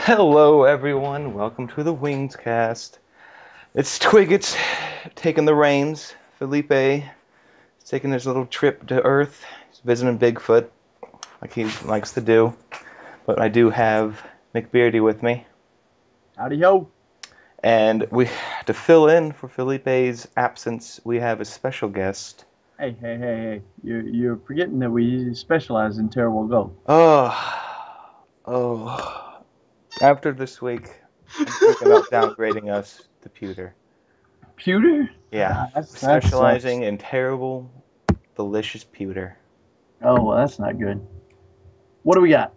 Hello, everyone. Welcome to the WingCast. It's Twig. It's taking the reins. Felipe is taking his little trip to Earth. He's visiting Bigfoot, like he likes to do. But I do have McBeardy with me, Howdy ho. and to fill in for Felipe's absence, we have a special guest. Hey. You're forgetting that we specialize in terrible go. Oh. After this week, I'm thinking about downgrading us to pewter. Pewter? Yeah, That specializing sucks. in terrible, delicious pewter. Oh, well, that's not good. What do we got?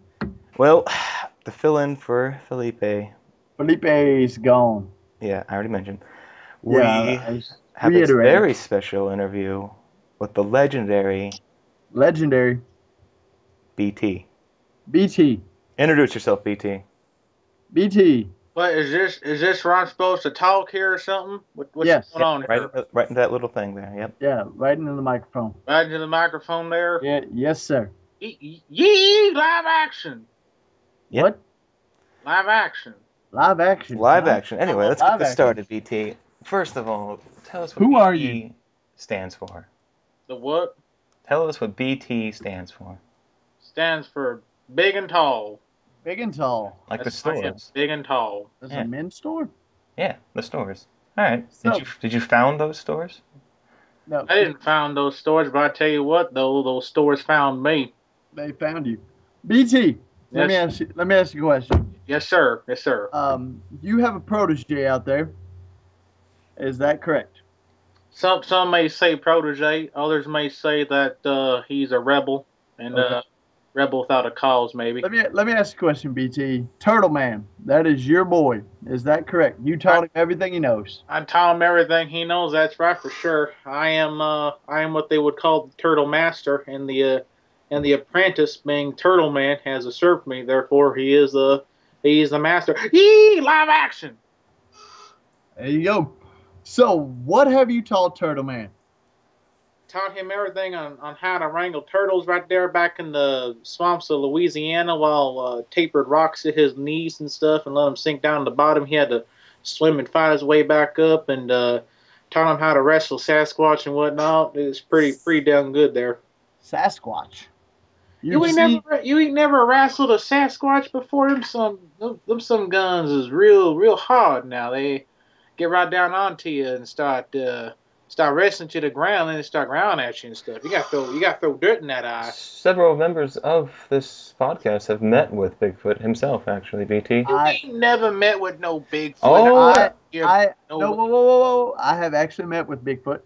Well, to fill in for Felipe, Felipe's gone. yeah, I already mentioned, Yeah, we I was have a reiterating. very special interview with the legendary Legendary. BT. BT. Introduce yourself, BT. BT. What is this where I'm supposed to talk here or something? What's Yes. going on here? Right into that little thing there. Yep. Yeah, right into the microphone. Right into the microphone there. Yeah, yes, sir. Yee, live action. Yep. What? Live action. Live action. Live action. Anyway, let's get Live this action. started, BT. First of all, tell us what Who BT are you? stands for. The what Tell us what BT stands for. stands for big and tall. Big and tall. Like the That's my name, stores. Big and tall. That's Yeah. a men's store? Yeah, the stores. All right. So- Did you found those stores? No, I didn't found those stores, but I tell you what, though, those stores found me. they found you. BT, let me Yes. ask you a question. Yes, sir. Yes, sir. You have a protege out there. Is that correct? Some may say protege. Others may say that he's a rebel and Okay. rebel without a cause, maybe. Let me ask you a question, BT. Turtle Man, that is your boy. Is that correct? You taught him everything he knows. I taught him everything he knows. That's right for sure. I am what they would call the turtle master, and the apprentice, being Turtle Man, has usurped me. Therefore, he's the master. Yee! Live action. There you go. So, what have you taught Turtle Man? Taught him everything on how to wrangle turtles right there back in the swamps of Louisiana while tapered rocks at his knees and stuff and let him sink down to the bottom. He had to swim and fight his way back up, and taught him how to wrestle Sasquatch and whatnot. It was pretty damn good there. Sasquatch. You ain't never wrestled a Sasquatch before? Them some guns is real hard now. They get right down onto you and start wrestling to the ground and then start growling at you and stuff. You got to throw dirt in that eye. Several members of this podcast have met with Bigfoot himself, actually, BT. You ain't never met with no Bigfoot. Oh, Whoa. I have actually met with Bigfoot.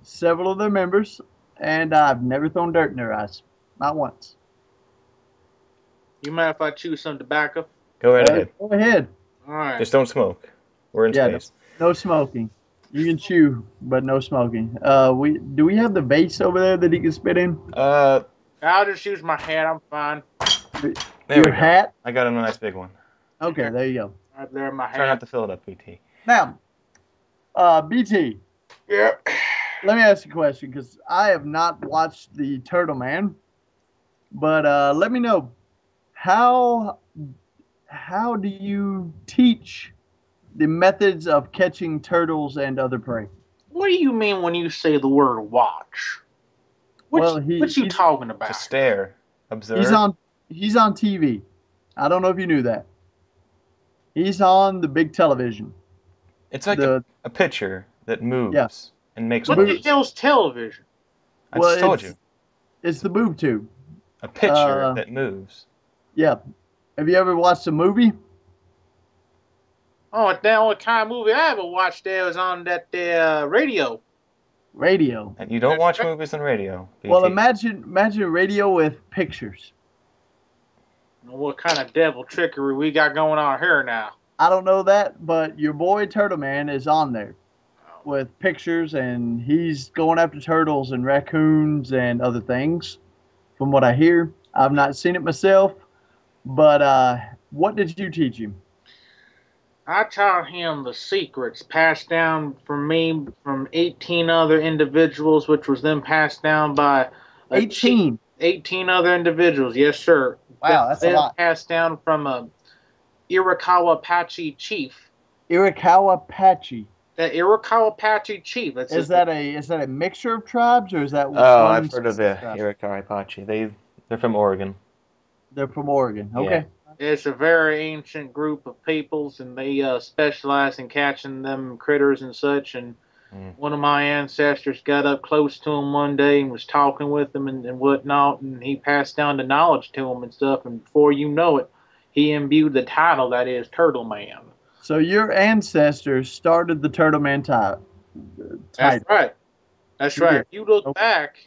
Several of their members, and I've never thrown dirt in their eyes. Not once. You mind if I chew some tobacco? Go right ahead. Go ahead. All right. Just don't smoke. We're in Yeah, space. No smoking. You can chew, but no smoking. Do we have the vase over there that he can spit in? I'll just use my hat. I'm fine. There we Your go. hat? I got him a nice big one. Okay, there you go. Right there in my Try not hat. to fill it up, BT. Now, BT, Yep. let me ask you a question because I have not watched the Turtle Man, but let me know how do you teach the methods of catching turtles and other prey? What do you mean when you say the word watch? Well, What you he's- talking To about? stare, observe. He's on TV. I don't know if you knew that. He's on the big television. It's like the- a picture that moves Yeah. and makes What moves. the hell's television? I Well, just told you. It's the boob tube. A picture that moves. Yeah. Have you ever watched a movie? Oh, that only kind of movie I ever watched there was on that radio. Radio. And you don't watch movies on radio, BT. Well, imagine radio with pictures. What kind of devil trickery we got going on here now? I don't know that, but your boy Turtle Man is on there with pictures, and he's going after turtles and raccoons and other things. From what I hear, I've not seen it myself, but what did you teach him? I taught him the secrets passed down from me from 18 other individuals, which was then passed down by 18. 18 other individuals. Yes, sir. Wow, that's a Then lot. passed down from Iroquois Apache chief. Iroquois Apache. That Iroquois Apache chief. That's Is that a mixture of tribes, or is that Oh, one I've heard of the tribe? Iroquois Apache. They're from Oregon. They're from Oregon. Yeah. Okay. It's a very ancient group of peoples, and they specialize in catching them critters and such. And one of my ancestors got up close to him one day and was talking with him and whatnot, and he passed down the knowledge to him and stuff. And before you know it, he imbued the title that is Turtle Man. So your ancestors started the Turtle Man title. That's right. That's right. Yeah. If you look back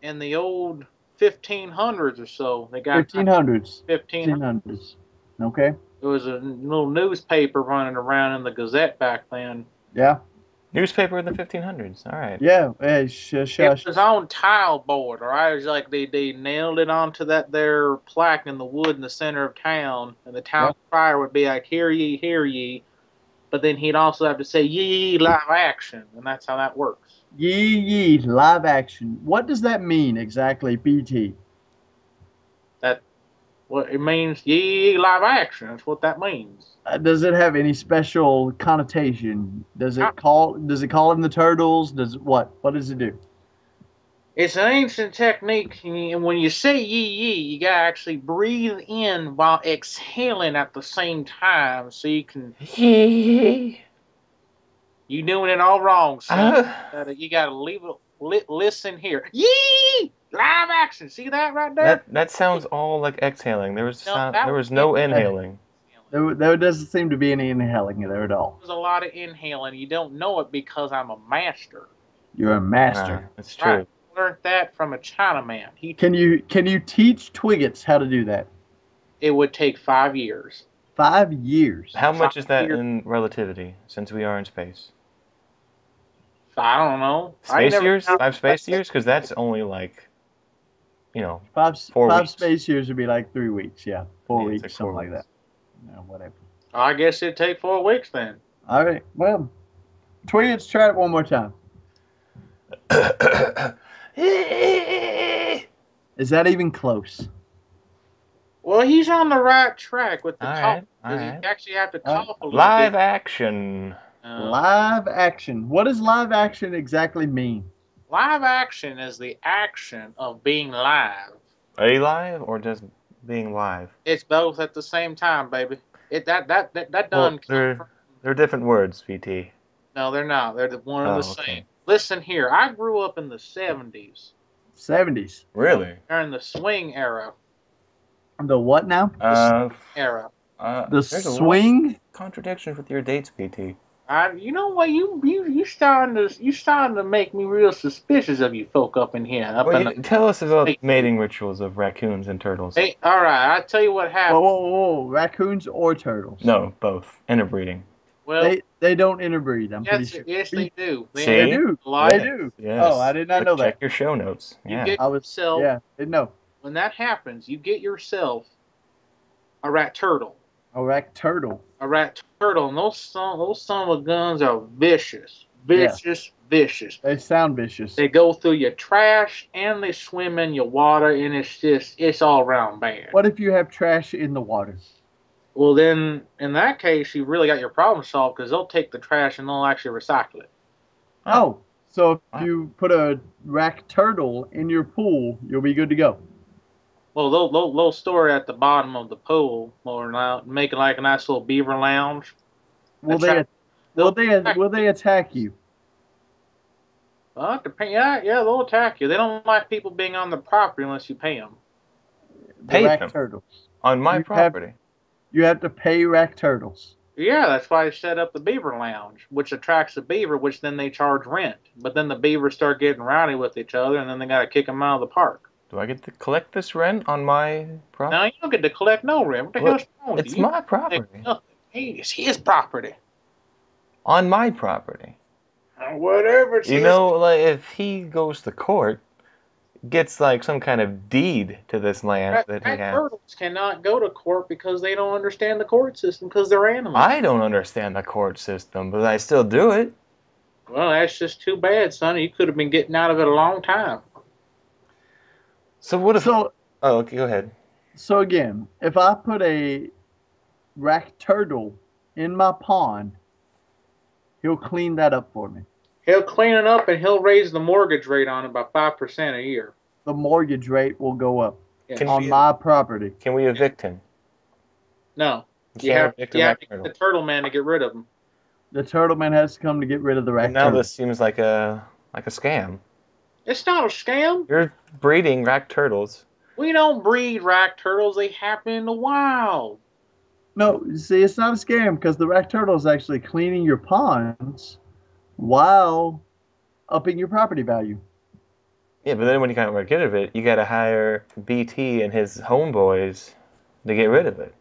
in the old 1500s or so, they got 1500s. 1500s. 1500s. Okay. There was a little newspaper running around in the Gazette back then. Yeah. Newspaper in the 1500s. All right. Yeah. Hey, shush. It was on tile board, or I was like they nailed it onto that there plaque in the wood in the center of town, and the town crier would be like, "Hear ye, hear ye," but then he'd also have to say, "Ye, live action," and that's how that works. Ye, live action. What does that mean exactly, BT? Well, it means ye live action. That's what that means. Does it have any special connotation? Does it call in the turtles? What does it do? It's an ancient technique, and when you say ye, you gotta actually breathe in while exhaling at the same time, so you can. You doing it all wrong, son. You gotta listen here. Yee! Live action. See that right there? That sounds all like exhaling. There was no inhaling. There doesn't seem to be any inhaling there at all. There's a lot of inhaling. You don't know it because I'm a master. You're a master. That's true. Right. I learned that from a Chinaman. Can you teach Twiggets how to do that? It would take 5 years. 5 years. How much is that in relativity, since we are in space? I don't know. Space years? 5 space years? Because that's only like, 5 4 weeks. space years would be like 3 weeks. Yeah, 4 Yeah, weeks, like something 4 like weeks. that. No, whatever. I guess it'd take 4 weeks then. All right. Well, Twiggets, try it one more time. Is that even close? Well, he's on the right track with the All talk. right, Because all you right. actually have to cough a little Live bit. action. Live action. What does live action exactly mean? Live action is the action of being live. A live or just being live? It's both at the same time, baby. That Well, done. they're different words, VT. No, they're not. They're one and the okay. same. Listen here. I grew up in the 70s. 70s. Really? During the swing era. The what now? Era. The there's a lot of swing? contradictions with your dates, VT. You know what? You starting to make me real suspicious of you folk up in here. Tell us about mating rituals of raccoons and turtles. Hey, all right. I'll tell you what happened. Whoa. Raccoons or turtles? No, both. Interbreeding. Well, they don't interbreed, I'm pretty sure. Yes, they do. See? They do. They do. Yes. Oh, I did not know that. Check your show notes. Yeah. Didn't know. When that happens, you get yourself a rat turtle. A rat turtle. A rat turtle, and those son of guns are vicious. Vicious. They sound vicious. They go through your trash and they swim in your water, and it's all around bad. What if you have trash in the water? Well, then, in that case, you really got your problem solved because they'll take the trash and they'll actually recycle it. Oh, so if you put a rat turtle in your pool, you'll be good to go. Well, they'll store it at the bottom of the pool or make it like a nice little beaver lounge. Will they attack you? Well, it depends. Yeah, they'll attack you. They don't like people being on the property unless you pay them. Pay rat them? turtles. On my property. You have to pay rat turtles. Yeah, that's why they set up the beaver lounge, which attracts the beaver, which then they charge rent. But then the beavers start getting rowdy with each other, and then they got to kick them out of the park. Do I get to collect this rent on my property? No, you don't get to collect no rent. What the hell's wrong with you? It's my property. It's his property. On my property. Whatever. It's You know, like if he goes to court, gets like some kind of deed to this land that he has. Turtles cannot go to court because they don't understand the court system because they're animals. I don't understand the court system, but I still do it. Well, that's just too bad, son. You could have been getting out of it a long time. So what if? So Oh, okay, go ahead. again, if I put a rack turtle in my pond, he'll clean that up for me. He'll clean it up and he'll raise the mortgage rate on it by 5% a year. The mortgage rate will go up Yeah. on my property. Can we evict him? No. You You have can't evict to a get rack the turtle. turtle man to get rid of him. The turtle man has to come to get rid of the rack And now turtle. this seems like a scam. It's not a scam. You're breeding rack turtles. We don't breed rack turtles. They happen in the wild. No, see, it's not a scam because the rack turtle is actually cleaning your ponds while upping your property value. Yeah, but then when you can't get rid of it, you got to hire BT and his homeboys to get rid of it.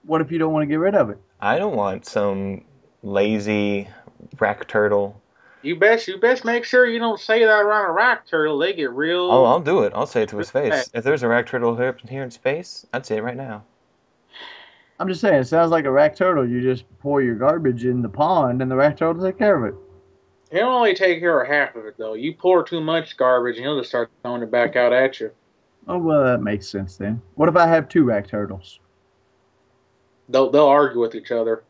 What if you don't want to get rid of it? I don't want some lazy rack turtle. You best make sure you don't say that around a rack turtle. They get real. Oh, I'll do it. I'll say it to his face. Respect. If there's a rack turtle here in space, I'd say it right now. I'm just saying, it sounds like a rack turtle. You just pour your garbage in the pond and the rack turtle will take care of it. He'll only take care of half of it, though. You pour too much garbage, and he'll just start throwing it back out at you. Oh, well, that makes sense then. What if I have two rack turtles? They'll argue with each other.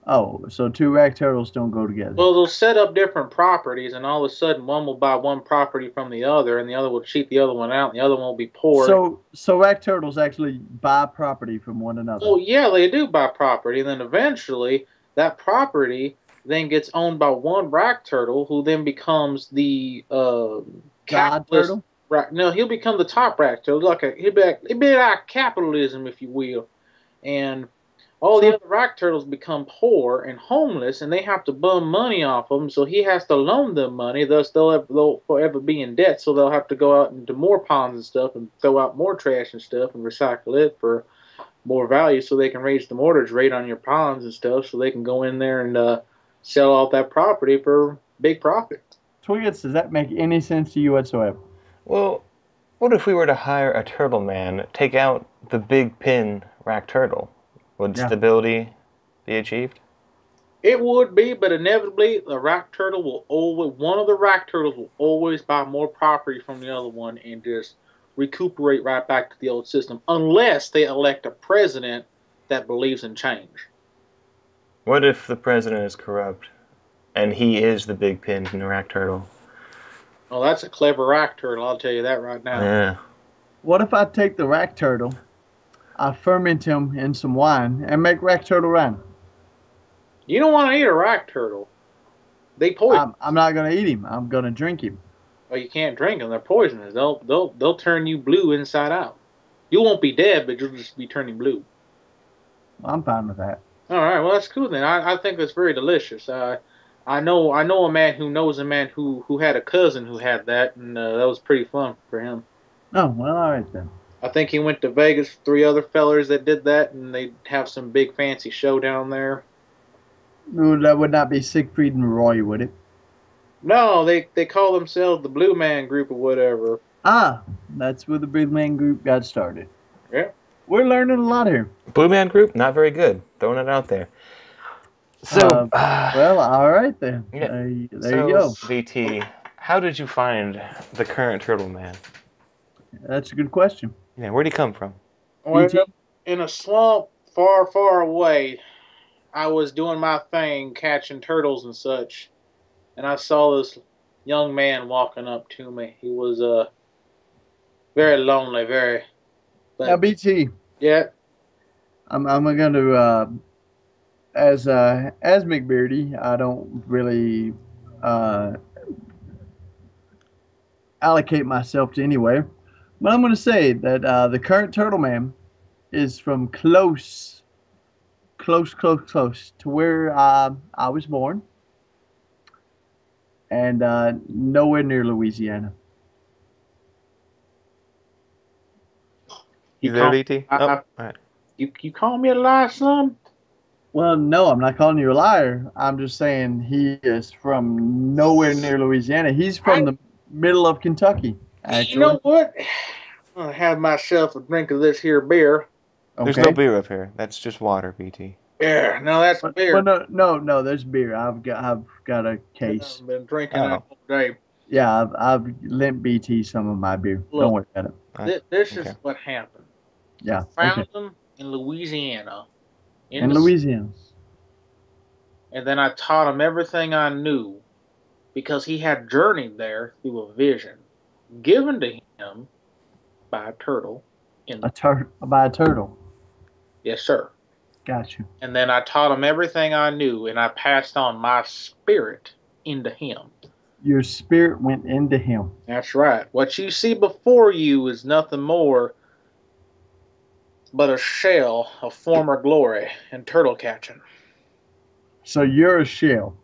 Oh, so two rack turtles don't go together. Well, they'll set up different properties, and all of a sudden, one will buy one property from the other, and the other will cheat the other one out, and the other one will be poor. So rack turtles actually buy property from one another. Oh, yeah, they do buy property, and then eventually, that property then gets owned by one rack turtle, who then becomes the God capitalist. turtle? No, he'll become the top rack turtle. He'll be like capitalism, if you will, and all the other rack turtles become poor and homeless, and they have to bum money off them, so he has to loan them money, thus they'll forever be in debt, so they'll have to go out into more ponds and stuff and throw out more trash and stuff and recycle it for more value so they can raise the mortgage rate on your ponds and stuff so they can go in there and sell off that property for big profit. Twiggets, does that make any sense to you whatsoever? Well, what if we were to hire a turtle man, take out the big pin rack turtle? Would stability be achieved? It would be, but inevitably the rack turtle will one of the rack turtles will always buy more property from the other one and just recuperate right back to the old system, unless they elect a president that believes in change. What if the president is corrupt and he is the big pin in the rack turtle? Well, that's a clever rack turtle, I'll tell you that right now. Yeah. What if I take the rack turtle, I ferment him in some wine, and make rack turtle wine? You don't want to eat a rack turtle. They poison. I'm not going to eat him. I'm going to drink him. Well, you can't drink them. They're poisonous. They'll turn you blue inside out. You won't be dead, but you'll just be turning blue. I'm fine with that. All right. Well, that's cool then. I think that's very delicious. I know a man who knows a man who had a cousin who had that, and that was pretty fun for him. Oh, well, all right then. I think he went to Vegas with 3 other fellers that did that, and they'd have some big fancy show down there. No, that would not be Siegfried and Roy, would it? No, they call themselves the Blue Man Group or whatever. Ah, that's where the Blue Man Group got started. Yeah. We're learning a lot here. Blue Man Group, not very good. Throwing it out there. So, well, all right then. Yeah. There you go. VT, how did you find the current Turtle Man? That's a good question. Yeah, where'd he come from? Well, in a swamp far, far away, I was doing my thing, catching turtles and such, and I saw this young man walking up to me. He was very lonely, very. Now, BT. Yeah. I'm going to, as McBeardy, I don't really allocate myself to anywhere. But I'm going to say that the current Turtle Man is from close to where I was born, and nowhere near Louisiana. You there, VT? All right. You call me a liar, son? Well, no, I'm not calling you a liar. I'm just saying he is from nowhere near Louisiana. He's from the middle of Kentucky, actually. You know what? I'm going to have myself a drink of this here beer. Okay. There's no beer up here. That's just water, BT. Yeah, no, that's beer. Well, no, there's beer. I've got a case. I've been drinking that all day. Yeah, I've lent BT some of my beer. Look, don't worry about it. This is what happened. Yeah. I found them in Louisiana, In Louisiana. And then I taught him everything I knew because he had journeyed there through a vision given to him by a turtle. By a turtle. Yes, sir. Got you. And then I taught him everything I knew, and I passed on my spirit into him. Your spirit went into him. That's right. What you see before you is nothing more but a shell of former glory and turtle catching. So you're a shell.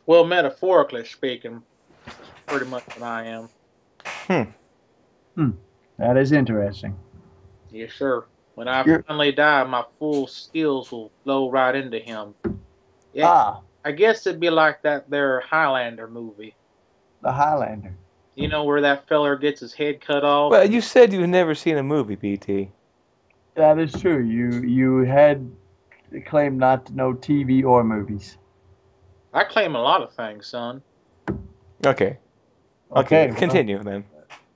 Well, metaphorically speaking, pretty much what I am. That is interesting. Yes, sir. When I finally die, my full skills will flow right into him. Yeah, I guess it'd be like that there Highlander movie. The Highlander. You know where that feller gets his head cut off? Well, you said you've never seen a movie, BT. That is true. You had claimed not to know TV or movies. I claim a lot of things, son. Okay. Okay. Continue then.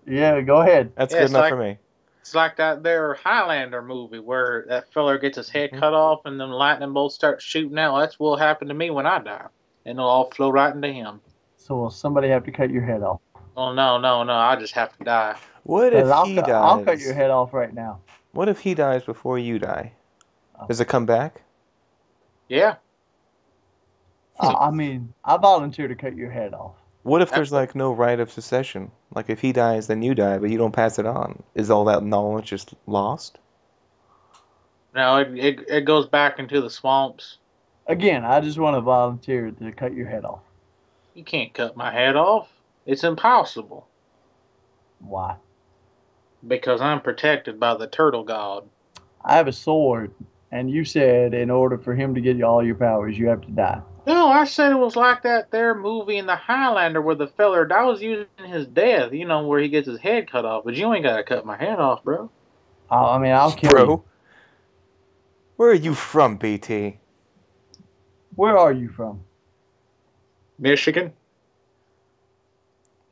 Yeah, go ahead. That's good enough for me. It's like that there Highlander movie where that feller gets his head cut off and then lightning bolts start shooting out. That's what will happen to me when I die. And it'll all flow right into him. So will somebody have to cut your head off? Oh, no. I just have to die. What if he dies? I'll cut your head off right now. What if he dies before you die? Does it come back? Yeah. I mean, I volunteer to cut your head off. What if there's like no right of succession? Like if he dies, then you die, but you don't pass it on. Is all that knowledge just lost? No, it goes back into the swamps. Again, I just want to volunteer to cut your head off. You can't cut my head off. It's impossible. Why? Because I'm protected by the turtle god. I have a sword, and you said in order for him to get all your powers, you have to die. No, I said it was like that there movie in the Highlander where the feller, I was using his death, where he gets his head cut off. But you ain't got to cut my head off, bro. I mean, I'll kill you. Where are you from, BT? Where are you from? Michigan.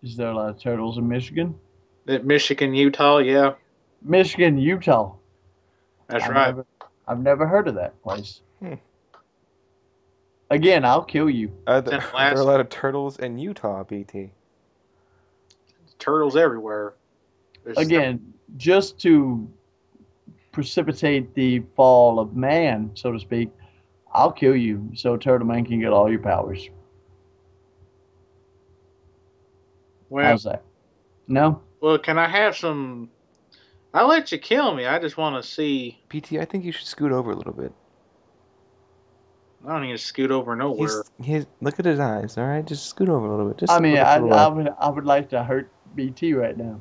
Is there a lot of turtles in Michigan? Michigan, Utah, yeah. Michigan, Utah. That's right. I've never heard of that place. Again, I'll kill you. Are there a lot of turtles in Utah, BT? Turtles everywhere. Again, just to precipitate the fall of man, so to speak, I'll kill you so Turtle Man can get all your powers. Well, how's that? No? Well, can I have some... I'll let you kill me. I just want to see... BT, I think you should scoot over a little bit. I don't need to scoot over nowhere. Look at his eyes, all right? Just scoot over a little bit. Just I would like to hurt BT right now.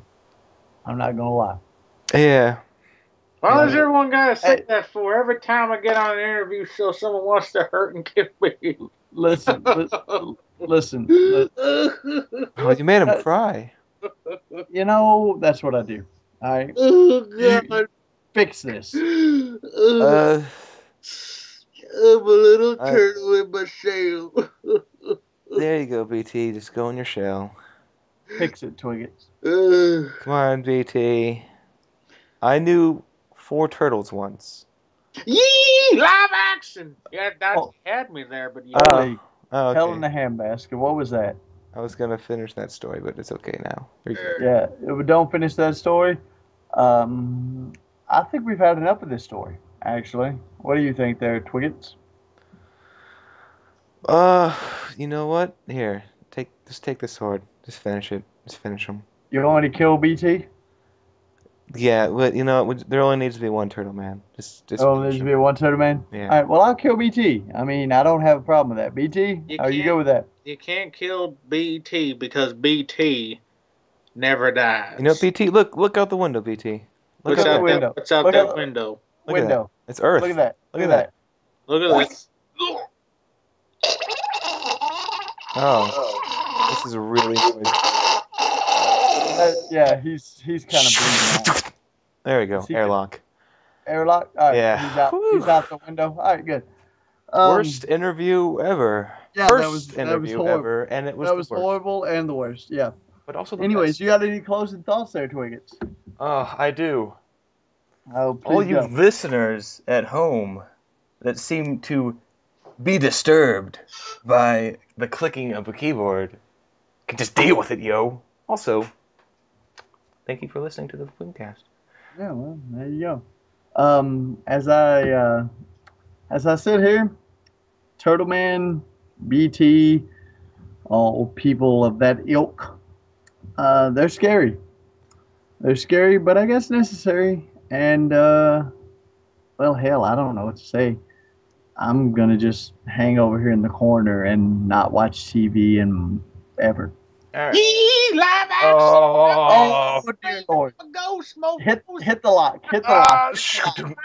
I'm not gonna lie. Yeah. Why does everyone gotta say that for? Every time I get on an interview show, someone wants to hurt and kill me. Listen. Oh, you made him cry. That's what I do. All right. Oh, God. Fix this. I'm a little turtle in my shell. There you go, BT. Just go in your shell. Fix it, Twiggets. Come on, BT. I knew 4 turtles once. Yee! Live action! Yeah, that had me there, but you okay. Hell in the handbasket. What was that? I was going to finish that story, but it's okay now. Yeah, don't finish that story. I think we've had enough of this story, actually. What do you think there, Twiggets? You know what? Here, just take the sword. Just finish it. Just finish him. You want me to kill BT? Yeah, but there only needs to be one turtle man. Just there only needs to be one turtle man? Yeah. All right, well, I'll kill BT. I mean, I don't have a problem with that. BT, are you good with that? You can't kill BT because BT never dies. BT, look out the window, BT. Look out the window. What's out that window? Window. It's Earth. Look at that. Look at that. Look at this. Oh, this is really noisy. Yeah, he's kind of bleeding out. There we go. Airlock. Airlock? All right, yeah. He's out the window. All right, good. Worst interview ever. Yeah, First interview ever, and it was that was horrible and the worst. Yeah. But also the Anyways, best. you got any closing thoughts there, Twiggets? I do. Oh, All please you go. listeners at home that seem to be disturbed by the clicking of a keyboard can just deal with it, yo. Also, thank you for listening to the WingCast. Yeah, well, there you go. As I sit here, Turtle Man, BT, all people of that ilk, they're scary. They're scary, but I guess necessary. And well, hell, I don't know what to say. I'm gonna just hang over here in the corner and not watch TV and ever. All right. Yee, live action. Oh, Dear Lord! Go smoke. Hit the lock. Hit the ah, lock.